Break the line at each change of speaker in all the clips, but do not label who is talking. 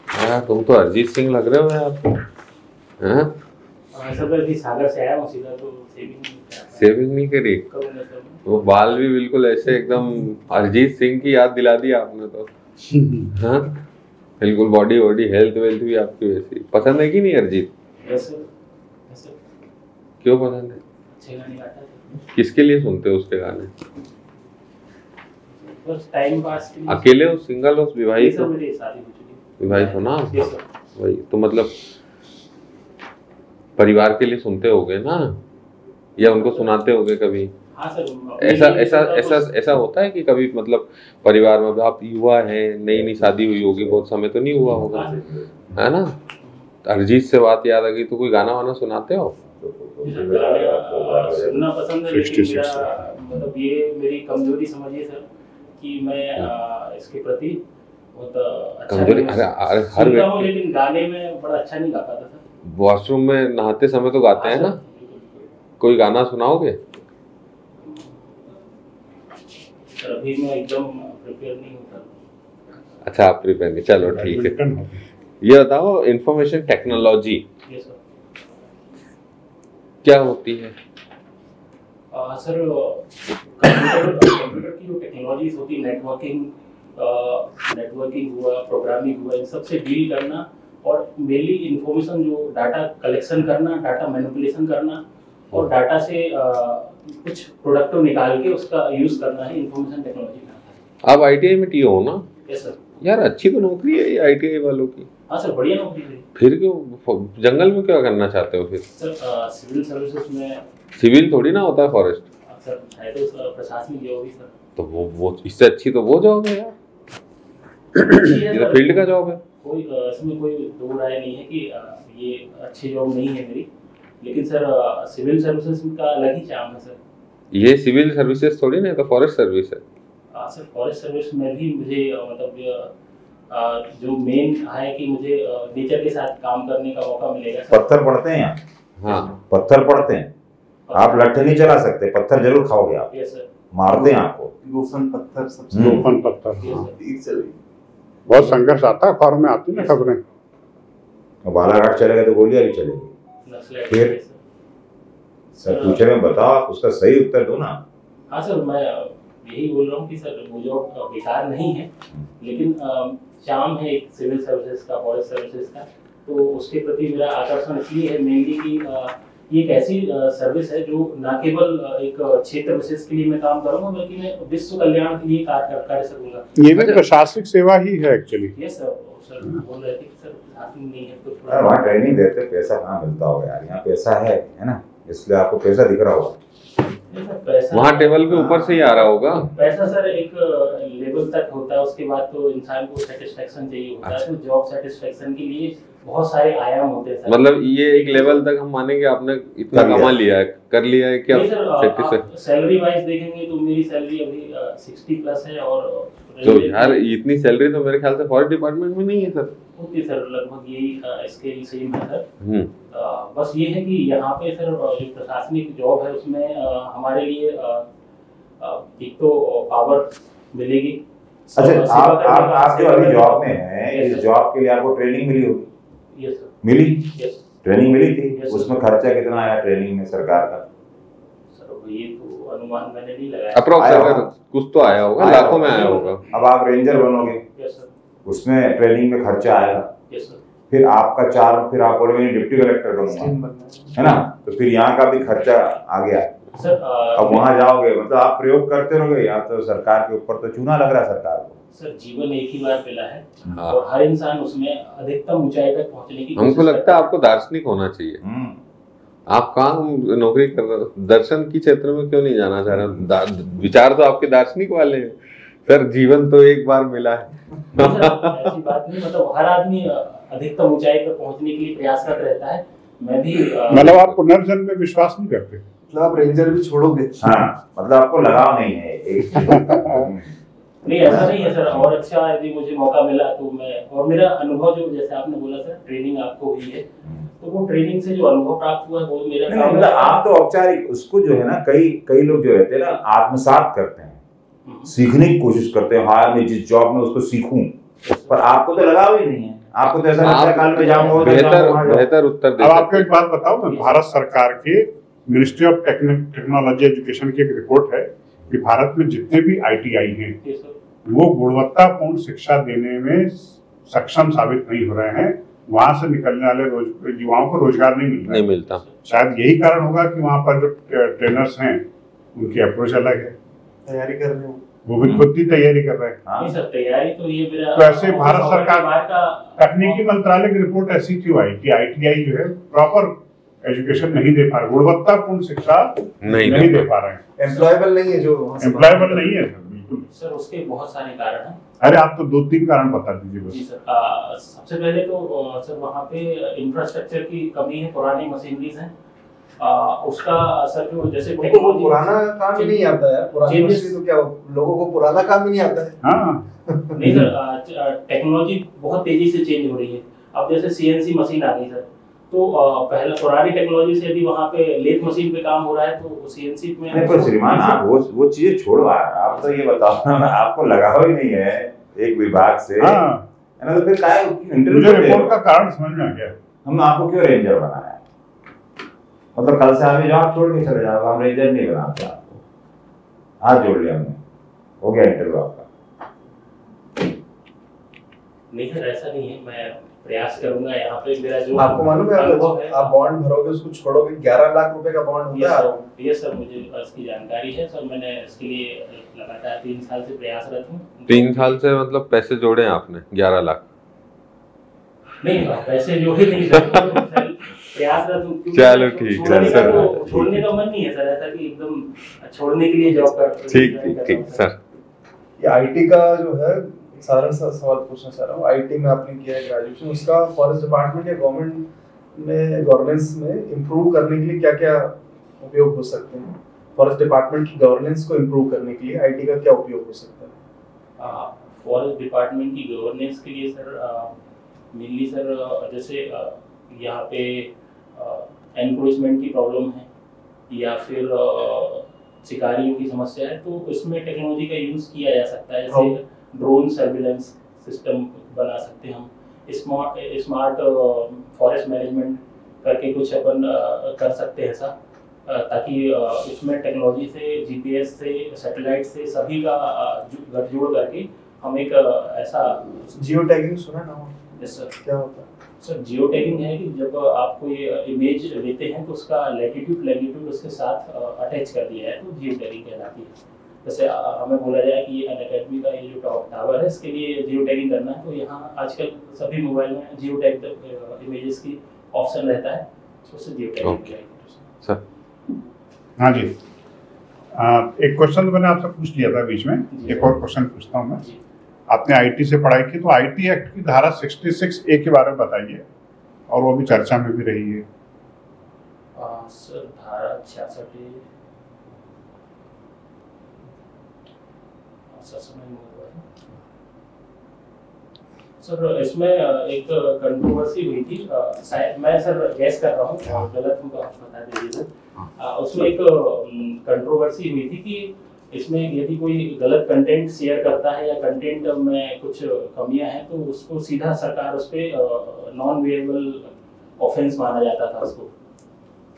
हाँ, तुम तो अरिजीत सिंह लग रहे हो यार। हाँ?
सागर से आया हूँ सीधा, तो
सेविंग नहीं करी। वो बाल भी बिल्कुल ऐसे एकदम अरिजीत सिंह की याद दिला दी आपने तो। हाँ, बिल्कुल बॉडी वॉडी हेल्थ वेल्थ भी आपकी वैसी। पसंद है कि नहीं अरिजीत? क्यों पसंद है? किसके लिए सुनते हो उसके गाने?
बस टाइम पास के लिए।
अकेले हो, सिंगल हो, विवाहित हो? विवाहित हो ना? वही तो मतलब परिवार के लिए सुनते होगे ना, या उनको सुनाते होगे कभी?
हाँ सर।
ऐसा ऐसा ऐसा ऐसा होता है कि कभी मतलब परिवार में आप युवा हैं, नई नई शादी हुई होगी, बहुत समय तो नहीं हुआ होगा, है ना? अरिजीत से बात याद आ गई, तो कोई गाना वाना सुनाते हो?
सुनना पसंद है, लेकिन मेरा मतलब ये मेरी कमजोरी समझिए सर कि मैं इसके प्रति बहुत अच्छा
कमजोरी? अरे हर
व्यक्ति, लेकिन गाने में बड़ा अच्छा नहीं गा पाता था।
वॉशरूम में नहाते समय तो गाते हैं ना? कोई गाना सुनाओगे?
अभी मैं एकदम प्रिपेयर नहीं होता।
अच्छा, आप प्रिपेयर नहीं, चलो ठीक है। ये बताओ, इंफॉर्मेशन टेक्नोलॉजी क्या होती है?
सर कंप्यूटर की जो टेक्नोलॉजीज होती है, नेटवर्किंग हुआ, प्रोग्रामिंग हुआ, इन सबसे डील करना, और मेनली इंफॉर्मेशन जो डाटा कलेक्शन करना, डाटा मैनिपुलेशन करना, और डाटा से कुछ प्रोडक्ट निकाल के उसका यूज करना है इंफॉर्मेशन टेक्नोलॉजी का।
आप आईटीआई में टीओ हो ना?
Yes sir.
यार अच्छी तो नौकरी है ये आईटीआई वालों की।
हाँ सर, बढ़िया नौकरी है।
फिर क्यों जंगल में क्या करना चाहते हो फिर?
सर सिविल सर्विसेज में।
सिविल थोड़ी ना होता है फॉरेस्ट।
सर है तो प्रशासनिक जॉब ही सर।
तो वो इससे अच्छी तो वो जॉब है यार। ये तो फील्ड का जॉब है।
कोई इसमें कोई दो राय नहीं है कि ये अच्छी जॉब नहीं है मेरी, लेकिन सर सिविल सर्विसेज का अलग ही चार्म है सर।
ये सिविल सर्विसेज थोड़ी ना, तो फॉरेस्ट सर्विस है।
सर फॉरेस्ट सर्विस में भी मुझे मतलब जो मेन है कि मुझे नेचर के साथ काम करने का मौका मिलेगा।
पत्थर पड़ते हैं यहाँ।
हाँ,
पत्थर पड़ते हैं। आप लट्ठे नहीं चला सकते, पत्थर जरूर खाओगे आप।
Yes sir.
मारते हैं आपको।
गोफन पत्थर सबसे।
गोफन पत्थर बहुत संघर्ष आता है, अखबारों में आती है ना खबरें।
बालाघाट चलेगा तो गोलियां भी चलेगी। फिर सर पूछे में बताओ, उसका सही उत्तर दो ना।
हाँ सर, मैं यही बोल रहा हूँ कि सर वो जॉब बेकार नहीं है, लेकिन चार्म है एक सिविल सर्विसेज का, फॉरेस्ट सर्विसेज का, तो उसके प्रति मेरा आकर्षण इसलिए है मेनली कि ये एक ऐसी सर्विस है जो न केवल एक क्षेत्र विशेष के लिए मैं काम करूंगा, बल्कि मैं विश्व कल्याण के लिए कार्य कर सकूंगा।
ये भी प्रशासनिक सेवा ही है एक्चुअली।
Yes sir. सर बोल रहे थे कि सर प्रशासनिक नहीं है तो
थोड़ा वहाँ ट्रेनिंग देते, पैसा कहाँ मिलता होगा यार? यहाँ पैसा है ना, इसलिए आपको पैसा दिख रहा होगा।
वहाँ टेबल के ऊपर से ही आ रहा होगा
पैसा सर। एक लेवल तक होता है, उसके बाद तो इंसान को सेटिस्फेक्शन चाहिए होता है। तो जॉब सेटिस्फेक्शन के लिए बहुत सारे आयाम होते हैं।
मतलब ये एक लेवल तक हम मानेंगे आपने इतना कमा लिया है, कर लिया है क्या?
सैलरी वाइज देखेंगे तो मेरी सैलरी अभी 60 प्लस है। और
तो यार इतनी सैलरी तो मेरे ख्याल से फॉरेस्ट डिपार्टमेंट में नहीं है सर।
होती सर, लगभग यही स्केल सेम है सर। बस ये है कि यहाँ पे सर जो प्रशासनिक जॉब है उसमें हमारे लिए एक तो पावर मिलेगी।
अच्छा, आप जो अभी जॉब में हैं, इस जॉब के लिए आपको ट्रेनिंग मिली होगी?
Yes sir.
मिली?
यस।
ट्रेनिंग मिली थी? उसमें खर्चा कितना आया ट्रेनिंग में सरकार का?
सर ये तो अनुमान मैंने नहीं लगाया।
अप्रोक्स अगर कुछ तो आया होगा, लाखों में आया होगा।
अब आप रेंजर बनोगे।
Yes sir.
उसमें ट्रेनिंग में खर्चा आएगा।
Yes sir.
फिर आपका फिर आप बोलोगे डिप्टी कलेक्टर बनूंगा, है ना? तो फिर यहाँ का भी खर्चा आ गया
सर।
अब वहाँ जाओगे, मतलब आप प्रयोग करते रहोगे। यहाँ तो सरकार के ऊपर तो चूना लग रहा है सरकार को।
सर जीवन एक ही बार मिला है। हाँ। और हर इंसान उसमें अधिकतम ऊंचाई तक पहुंचने की
हमको लगता है आपको दार्शनिक होना चाहिए। आप कहाँ नौकरी कर रहे हो? दर्शन की क्षेत्र में क्यों नहीं जाना चाह रहे? विचार तो आपके दार्शनिक वाले हैं सर। जीवन तो एक बार मिला है।
ऐसी बात नहीं, मतलब हर आदमी अधिकतम ऊंचाई पर पहुंचने के लिए प्रयासरत रहता है। मैं भी
मतलब आप पुनर्जन्म में विश्वास नहीं करते?
मतलब आप रेंजर भी छोड़ोगे?
हाँ, मतलब आपको लगाव नहीं है एक
नहीं, ऐसा नहीं है सर। और अच्छा यदि मुझे मौका मिला तो मैं, और मेरा अनुभव जो जैसे आपने बोला सर ट्रेनिंग आपको हुई है, तो वो ट्रेनिंग से जो अनुभव प्राप्त हुआ है वो मेरा
मतलब आप तो औपचारिक उसको जो है ना, कई लोग जो रहते हैं ना आत्मसात करते हैं सीखने की कोशिश करते हैं, हाँ मैं जिस जॉब में उसको सीखूं, पर आपको तो लगाव ही नहीं है। आपको तो ऐसा लगता है कल में जाऊंगा।
बेहतर उत्तर दे।
अब आपको एक बात बताऊं मैं, भारत सरकार के मिनिस्ट्री ऑफ टेक्नोलॉजी एजुकेशन की एक रिपोर्ट है कि भारत में जितने भी ITI हैं वो गुणवत्तापूर्ण शिक्षा देने में सक्षम साबित नहीं हो रहे हैं। वहां से निकलने वाले युवाओं को रोजगार नहीं मिलता। शायद यही कारण होगा कि वहां पर जो ट्रेनर्स हैं उनकी अप्रोच अलग है,
तैयारी कर रहे हो,
वो भी खुद ही तैयारी कर रहे हैं।
नहीं सर, तैयारी तो ये मेरा
तो ऐसे भारत सरकार
का
तकनीकी मंत्रालय की रिपोर्ट ऐसी क्यों आई कि ITI जो है प्रॉपर एजुकेशन नहीं दे पा रहे, गुणवत्तापूर्ण शिक्षा नहीं दे पा रहे हैं,
एम्प्लॉयबल नहीं है, जो
एम्प्लॉयबल नहीं है सर, बिल्कुल।
सर उसके बहुत सारे कारण हैं।
अरे आप तो 2-3 कारण बता दीजिए बस।
जी सर, सबसे पहले तो सर वहाँ पे इंफ्रास्ट्रक्चर की कमी है, पुरानी मशीनरीज हैं। उसका सर जो जैसे टेक्नोलॉजी,
पुराना काम ही नहीं आता है, पुरानी मशीनरी तो क्या लोगों को पुराना काम ही नहीं आता है।
हाँ
नहीं सर, टेक्नोलॉजी बहुत तेजी से चेंज हो रही है। अब जैसे CNC मशीन आ गई सर, तो पहले पुरानी टेक्नोलॉजी से यदि वहाँ पे लेथ मशीन पे काम हो रहा है तो CNC में
नहीं, पर श्रीमान आप वो चीजें छोड़ो, आप तो ये बताओ ना, आपको लगाव ही नहीं है एक विभाग से, है ना, तो फिर काय इंटरव्यू
रिपोर्ट का कारण समझ में आ गया।
हम आपको क्यों रेंजर बनाया है? मतलब कल से आप जॉब छोड़ के चले जाओगे, हम रेंजर नहीं बनाते आपको। आज जोड़ लिया हमने, हो गया इंटरव्यू आपका।
नहीं सर, ऐसा नहीं है, मैं प्रयास करूंगा। यहाँ पे मेरा जो
आपको मालूम है, आप बॉन्ड भरोगे, उसको छोड़ोगे, 11 लाख रुपए का बॉन्ड होता है।
ये सर मुझे इसकी जानकारी है सर, मैंने इसके लिए लगातार 3 साल से प्रयासरत हूँ।
3 साल से मतलब पैसे जोड़े हैं आपने 11 लाख?
नहीं, पैसे जोड़े नहीं सर, प्रयासरत हूँ।
चलो ठीक है सर,
छोड़ने का मन नहीं है सर, ऐसा कि एकदम छोड़ने के लिए जॉब कर।
ठीक सर।
ये IT का जो है, साधारण सा सवाल पूछना चाह रहा हूँ। IT में आपने किया है ग्रेजुएशन, उसका फॉरेस्ट डिपार्टमेंट या गवर्नमेंट में गवर्नेंस में इम्प्रूव करने के लिए क्या क्या उपयोग हो सकते हैं? फॉरेस्ट डिपार्टमेंट की गवर्नेंस को इम्प्रूव करने के लिए IT का क्या उपयोग हो सकता है?
फॉरेस्ट डिपार्टमेंट की गवर्नेंस के लिए सर मेनली सर जैसे यहाँ पे एनक्रोचमेंट की प्रॉब्लम है या फिर शिकारियों की समस्या है, तो इसमें टेक्नोलॉजी का यूज़ किया जा सकता है। जैसे ड्रोन सर्विलेंस सिस्टम बना सकते हैं हम, स्मार्ट फॉरेस्ट मैनेजमेंट करके कुछ अपन कर सकते हैं ऐसा, ताकि इसमें टेक्नोलॉजी से, GPS से, सैटेलाइट से सभी का गठजोड़ करके हम एक ऐसा।
जियो टैगिंग सुना ना?
Yes sir.
क्या होता है
सर? जियो टैगिंग है कि जब आप कोई इमेज लेते हैं तो उसका लैटिट्यूड लैंगिट्यूड उसके साथ अटैच कर दिया है, तो जियो टैगिंग कहलाती है। जैसे हमें बोला जाए कि ये अनअकैडमी का ये जो टावर है, इसके लिए जियो टैगिंग करना है, तो यहाँ आजकल सभी मोबाइल में जियो टैग इमेजेस की ऑप्शन रहता है, उससे जियो टैगिंग सर।
हाँ जी, एक क्वेश्चन तो मैंने आपसे पूछ लिया था बीच में, एक और क्वेश्चन पूछता हूँ मैं। आपने IT से पढ़ाई की, तो IT एक्ट की धारा 66A के बारे में बताइए, और वो भी चर्चा में भी रही है।
सर धारा 66 सर, इसमें एक कंट्रोवर्सी हुई थी, शायद मैं सर गैस कर रहा हूँ, गलत हूँ तो आप बता दीजिए सर। उसमें एक कंट्रोवर्सी हुई थी कि इसमें यदि कोई गलत कंटेंट शेयर करता है या कंटेंट में कुछ कमियां हैं, तो उसको सीधा सरकार उस पर नॉन वेरिएबल ऑफेंस माना जाता था उसको।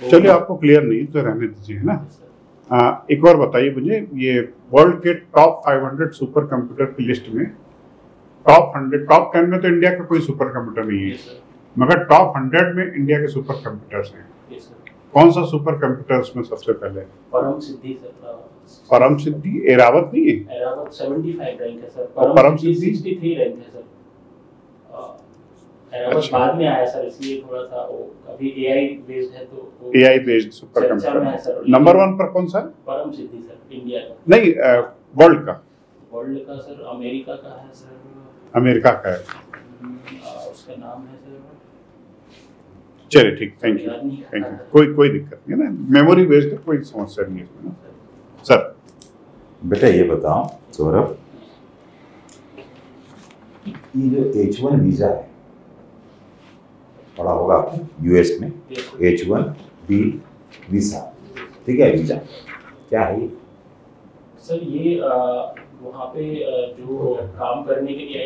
चलिए, आपको क्लियर नहीं तो रहने दीजिए ना। एक और बताइए मुझे, ये वर्ल्ड के टॉप 500 सुपर कंप्यूटर की लिस्ट में टॉप 10 में तो इंडिया का कोई सुपर कंप्यूटर नहीं है, मगर टॉप 100 में इंडिया के सुपर कंप्यूटर्स हैं। कौन सा सुपर कंप्यूटर उसमें सबसे पहले?
परम सिद्धि सर।
परम सिद्धि एरावत नहीं है?
एरावत 75 रैंक है सर,
परम सिद्धि
63 रैंक है सर। एरावत बाद में आया सर, इसलिए थोड़ा सा वो अभी AI बेस्ड है, तो AI
बेस्ड सुपर कंप्यूटर
है सर।
नंबर 1 पर कौन सा?
परम सिद्धि सर, इंडिया का
नहीं, वर्ल्ड का।
वर्ल्ड का सर अमेरिका का है सर।
अमेरिका का है,
उसका नाम है सर।
चलिए ठीक, थैंक यू। कोई दिक्कत नहीं है ना, मेमोरी बेस्ड है, कोई समस्या नहीं है इसमें ना। सर
बेटा ये बताओ सौरभ, ये जो H1 वीजा है, पढ़ा होगा आपने US में, H1B वीजा, ठीक है? वीजा क्या है ये?
सर ये वहाँ पे जो काम करने के लिए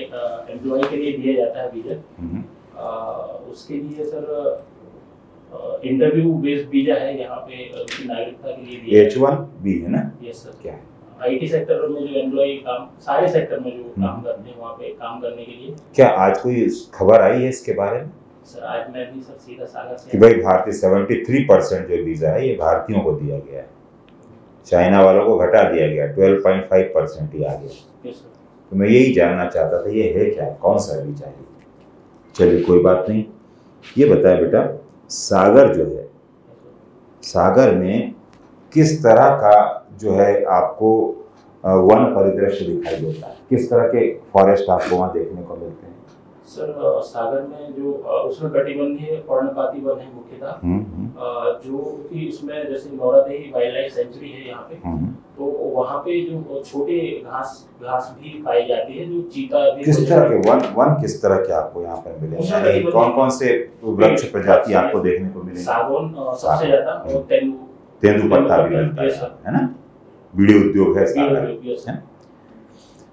एम्प्लॉय के लिए दिया जाता है वीजा, उसके लिए सर इंटरव्यू बेस्ड वीजा है यहाँ पे नागरिकता के लिए दिया
H1B है ना?
Yes sir.
क्या है?
आईटी सेक्टर में जो एम्प्लॉय काम, सारे सेक्टर में जो काम करते हैं वहाँ पे काम करने के लिए।
क्या आज कोई खबर आई है इसके बारे में?
सर आज मैं भी सर सीधा सागर से
कि भाई भारतीय 73% जो वीजा है ये भारतीयों को दिया गया है, चाइना वालों को घटा दिया गया, 12.5% ही आ गया।
Yes sir.
तो मैं यही जानना चाहता था ये है क्या, कौन सा वीजा है? चलिए कोई बात नहीं। ये बताए बेटा, सागर जो है, सागर में किस तरह का जो है आपको वन परिदृश्य दिखाई देता है? किस तरह के फॉरेस्ट आपको वहाँ देखने को मिलते हैं?
सर सागर में जो उष्णकटिबंधीय पर्णपाती वन है मुख्यतः, जो कि इसमें जैसे नौरादेही वाइल्ड लाइफ सेंचुरी है यहाँ पे, तो वहाँ पे जो छोटे घास भी पाई जाती है, जो चीता भी।
किस तरह के वन किस तरह के आपको यहाँ पर मिलेंगे? कौन कौन से वृक्ष प्रजाति आपको देखने को मिलेंगे?
सागौन सबसे ज्यादा, और
तेंदुपत्ता भी मिलता है ना? बीड़ी उद्योग है सागर।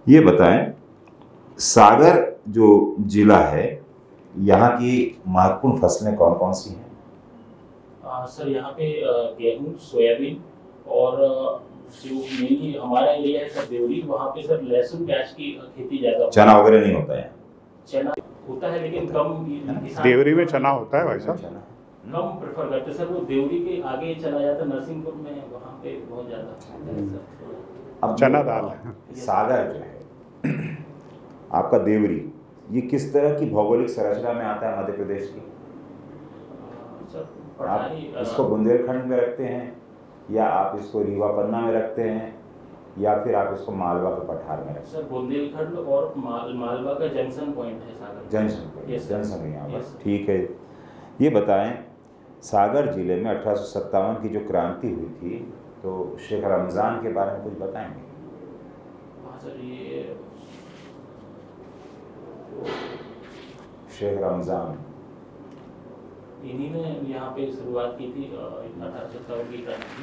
ये बताएं, सागर जो जिला है, यहाँ की महत्वपूर्ण फसलें कौन कौन सी हैं?
सर यहाँ पे गेहूं, सोयाबीन, और जो मेनली हमारा एरिया है सर देवरी, वहाँ पे सर लहसुन प्याज की खेती ज्यादा।
चना वगैरह नहीं होता है?
चना होता है लेकिन कम।
देवरी में चना होता है भाई साहब?
कम प्रेफर करते सर, वो देवरी के आगे चला जाता है नरसिंहपुर में, वहाँ पे बहुत ज्यादा।
अब
चना दाल है।
सागर जो है आपका देवरी, ये किस तरह की भौगोलिक संरचना में आता है मध्य प्रदेश की? आप इसको बुंदेलखंड में रखते हैं, या आप इसको रीवा पन्ना में रखते हैं, या फिर आप इसको मालवा के पठार में रखते हैं?
सर बुंदेलखंड और मालवा का जंक्शन पॉइंट है सागर।
जंक्शन है यहाँ पर, ठीक है। ये बताएं, सागर जिले में 1857 की जो क्रांति हुई थी, तो शेख रमज़ान के बारे में कुछ बताएंगे?
हाँ सर, ये
शेख रमज़ान
इन्हीं ने यहाँ पे शुरुआत की थी 1857 की क्रांति।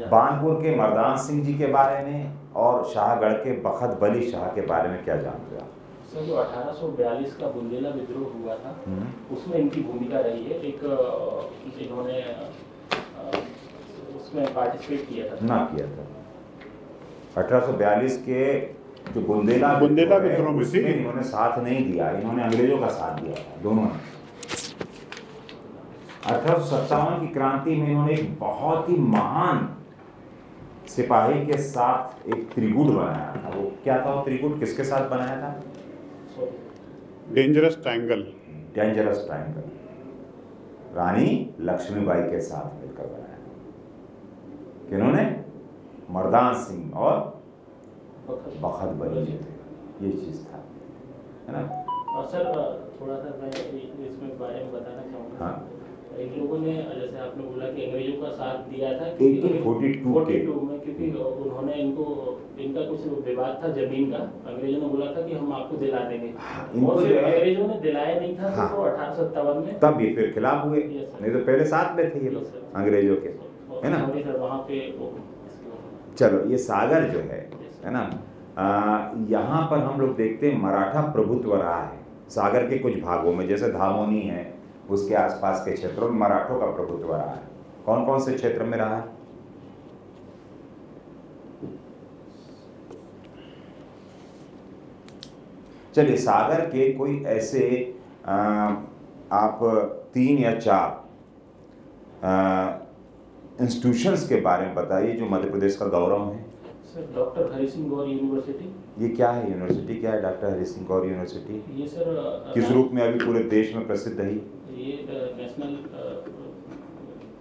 बानपुर के मर्दान सिंह जी के बारे में और शाहगढ़ के बखत बली शाह के बारे में क्या जानते हैं आप?
सर जो 1842 का बुंदेला विद्रोह हुआ था, उसमें इनकी भूमिका रही है। एक इन्होंने उसमें पार्टिसिपेट किया था।
ना किया था 1842 के जो बुंदेला
विद्रोह में थी,
इन्होंने साथ नहीं दिया, इन्होंने अंग्रेजों का साथ दिया था, दोनों ने। 1857 की क्रांति में इन्होंने एक बहुत ही महान सिपाही के साथ एक त्रिगुट बनाया था। वो क्या था? वो त्रिगुट किसके साथ बनाया था?
Dangerous triangle.
रानी लक्ष्मीबाई के साथ मिलकर बनाया। किन्होंने? मर्दान सिंह और बखत बली जी थे। ये चीज था, है ना?
और सर थोड़ा सा मैं इसमें बारे में बताना चाहूँगा।
हाँ।
इन लोगों ने, जैसे आपने बोला कि अंग्रेजों का साथ दिया था
1842
में, क्योंकि उन्होंने इनका कुछ विवाद था जमीन का। अंग्रेजों ने बोला था कि हम आपको दिला देंगे, और फिर अंग्रेजों ने दिलाया नहीं था। हाँ। तो 1857 में
तब ये फिर खिलाफ हुए, नहीं तो पहले साथ में थे ये लोग अंग्रेजों के, है ना?
वहाँ पे
चलो, ये सागर जो है ना, यहाँ पर हम लोग देखते हैं मराठा प्रभुत्व रहा है सागर के कुछ भागों में, जैसे धामोनी है, उसके आसपास के क्षेत्रों में मराठों का प्रभुत्व रहा है। कौन कौन से क्षेत्र में रहा है? चलिए, सागर के कोई ऐसे आप 3 या 4 इंस्टीट्यूशंस के बारे में बताइए जो मध्य प्रदेश का गौरव है।
सर डॉक्टर हरि सिंह गौर यूनिवर्सिटी।
ये क्या है यूनिवर्सिटी? क्या है डॉक्टर हरि सिंह गौर यूनिवर्सिटी?
ये सर
किस रूप में अभी पूरे देश में प्रसिद्ध है?
ये नेशनल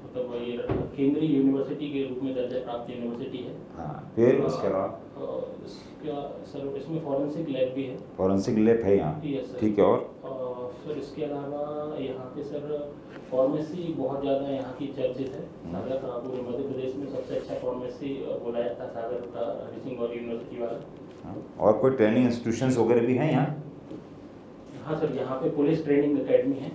मतलब ये केंद्रीय यूनिवर्सिटी के रूप में दर्जा प्राप्त यूनिवर्सिटी है।
हाँ, फिर उसके अलावा
सर इसमें फॉरेंसिक लैब भी है।
फॉरेंसिक लैब है यहाँ, ठीक है। और
सर इसके अलावा यहाँ पे सर फार्मेसी बहुत ज़्यादा यहाँ की चर्चित है। सागर पूरे मध्य प्रदेश में सबसे अच्छा फार्मेसी बोला जाता है सागर का हरि सिंह गौर यूनिवर्सिटी वाला।
और कोई ट्रेनिंग इंस्टीट्यूशंस वगैरह भी हैं यहाँ?
हाँ सर, यहाँ पे पुलिस ट्रेनिंग एकेडमी है।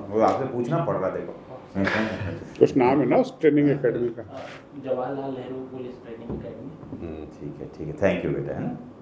वो आपसे पूछना पड़ रहा, देखो
कुछ नाम है ना उस ट्रेनिंग एकेडमी का?
Jawaharlal Nehru police training academy.
ठीक है, थैंक यू बेटा, है ना।